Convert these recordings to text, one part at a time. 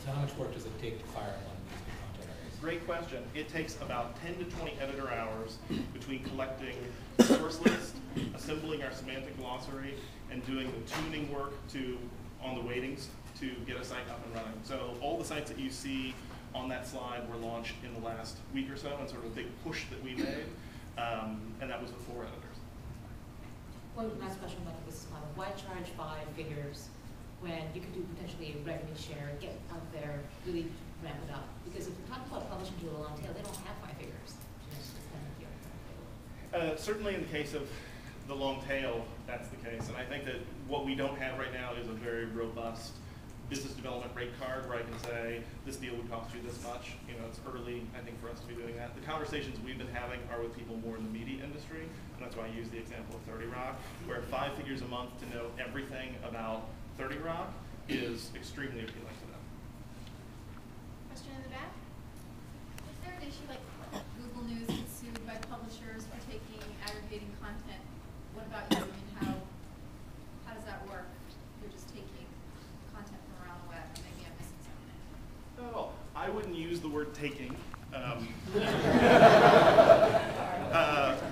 So how much work does it take to fire one of these new content areas? Great question. It takes about 10 to 20 editor hours between collecting source list, assembling our semantic glossary, and doing the tuning work on the weightings to get a site up and running. So all the sites that you see on that slide were launched in the last week or so, and sort of a big push that we made, and that was with 4 editors. One last question about the business model. Why charge 5 figures when you could do potentially a revenue share, get out there, really ramp it up? Because if we talk about publishing to a long tail, they don't have 5 figures. Certainly in the case of the long tail, that's the case. And I think that what we don't have right now is a very robust business development rate card where I can say, this deal would cost you this much. You know, it's early, I think, for us to be doing that. The conversations we've been having are with people more in the media industry, and that's why I use the example of 30 Rock, where 5 figures a month to know everything about 30 Rock is extremely appealing to them. Question in the back? Is there an issue like Google News gets sued by publishers for taking aggregating content? What about you? I mean, how does that work? You're just taking content from around the web, and maybe I'm missing something. Oh, I wouldn't use the word taking.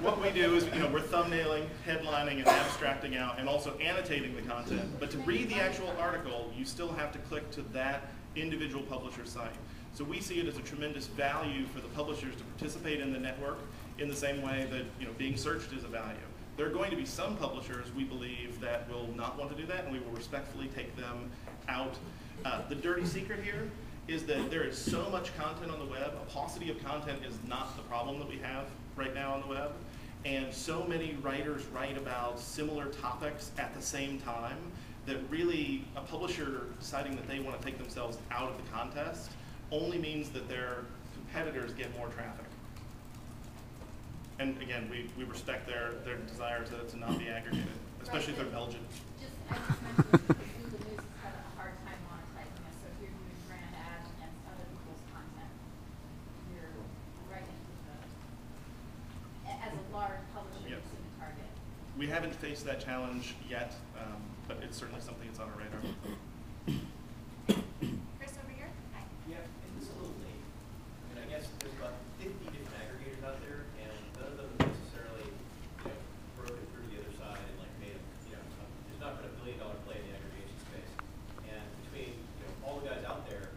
What we do is, we're thumbnailing, headlining, and abstracting out, and also annotating the content. But to read the actual article, you still have to click to that individual publisher site. So we see it as a tremendous value for the publishers to participate in the network in the same way that being searched is a value. There are going to be some publishers, we believe, that will not want to do that, and we will respectfully take them out. The dirty secret here is that there is so much content on the web. A paucity of content is not the problem that we have right now on the web. And so many writers write about similar topics at the same time that really a publisher deciding that they want to take themselves out of the contest only means that their competitors get more traffic. And again, we respect their desire to not be aggregated, especially if they're Belgian. I just mentioned Google News has had a hard time monetizing this, so if you're doing brand ads against other people's content, you're right into as a large publisher, Yep. you're the target. We haven't faced that challenge yet, but it's certainly something that's on our radar. Chris, over here. Hi. Yeah, and this is a little late. I mean, I guess there's about 50 different aggregators out there, and none of them necessarily, broken through to the other side and made there's not been $1 billion play in the aggregation space. And between all the guys out there,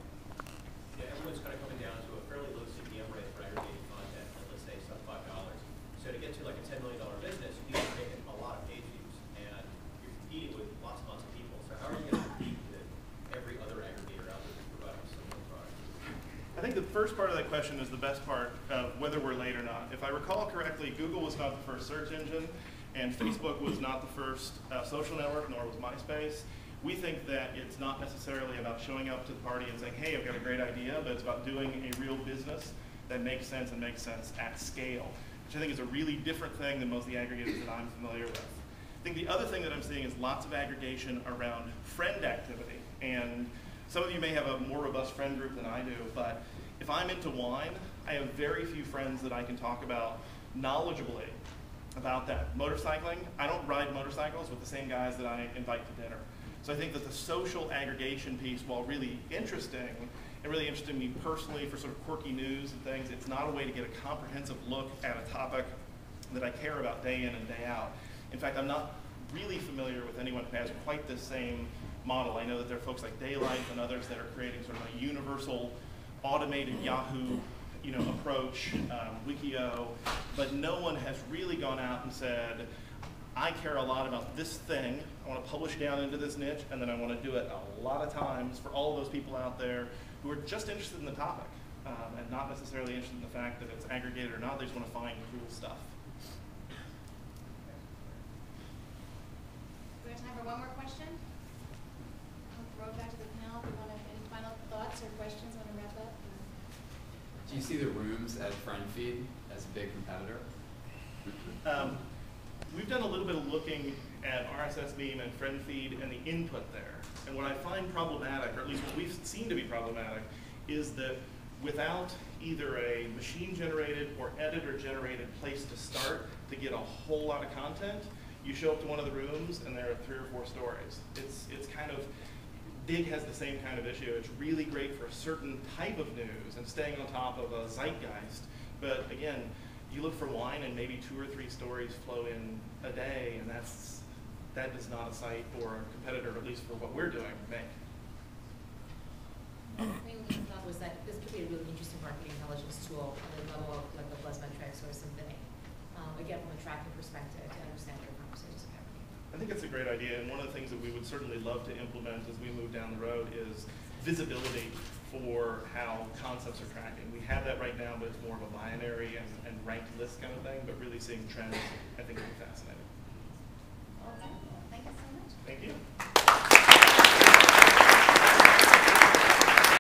everyone's kind of coming down to a fairly low CPM rate for aggregating content, let's say sub $5. So to get to like a $10 million business, you need to make a lot of page views, and you're competing with lots and lots of people. So how are you going to compete with every other aggregator out there that's providing similar products? I think the first part of that question is the best part of whether we're late or not. If I recall correctly, Google was not the first search engine, and Facebook was not the first social network, nor was MySpace. We think that it's not necessarily about showing up to the party and saying, hey, I've got a great idea, but it's about doing a real business that makes sense and makes sense at scale, which I think is a really different thing than most of the aggregators that I'm familiar with. I think the other thing that I'm seeing is lots of aggregation around friend activity. And some of you may have a more robust friend group than I do, but if I'm into wine, I have very few friends that I can talk about knowledgeably about that. Motorcycling, I don't ride motorcycles with the same guys that I invite to dinner. So I think that the social aggregation piece, while really interesting, and really interesting me personally for sort of quirky news and things, it's not a way to get a comprehensive look at a topic that I care about day in and day out. In fact, I'm not really familiar with anyone who has quite the same model. I know that there are folks like Daylight and others that are creating sort of a universal automated Yahoo approach, Wikio, but no one has really gone out and said, I care a lot about this thing, I want to publish down into this niche, and then I want to do it a lot of times for all of those people out there who are just interested in the topic and not necessarily interested in the fact that it's aggregated or not. They just want to find cool stuff. We have time for one more question. I'll throw it back to the panel if you want any final thoughts or questions. Want to wrap up? Do you see the rooms at FriendFeed as a big competitor? We've done a little bit of looking at RSS Beam and FriendFeed and the input there. And what I find problematic, or at least what we've seen to be problematic, is that without either a machine-generated or editor-generated place to start to get a whole lot of content, you show up to one of the rooms and there are 3 or 4 stories. It's kind of Big has the same kind of issue. It's really great for a certain type of news and staying on top of a zeitgeist. But again, you look for wine and maybe 2 or 3 stories flow in a day, and that is not a site or a competitor, at least for what we're doing, make. My only thought was that this could be a really interesting marketing intelligence tool on the level of like the Buzz Metrics or something. Again, from a tracking perspective, to understand your conversations with everything. I think it's a great idea, and one of the things that we would certainly love to implement as we move down the road is visibility for how concepts are tracking. We have that right now, but it's more of a binary and ranked list kind of thing, but really seeing trends, I think would be fascinating. Okay, thank you so much. Thank you.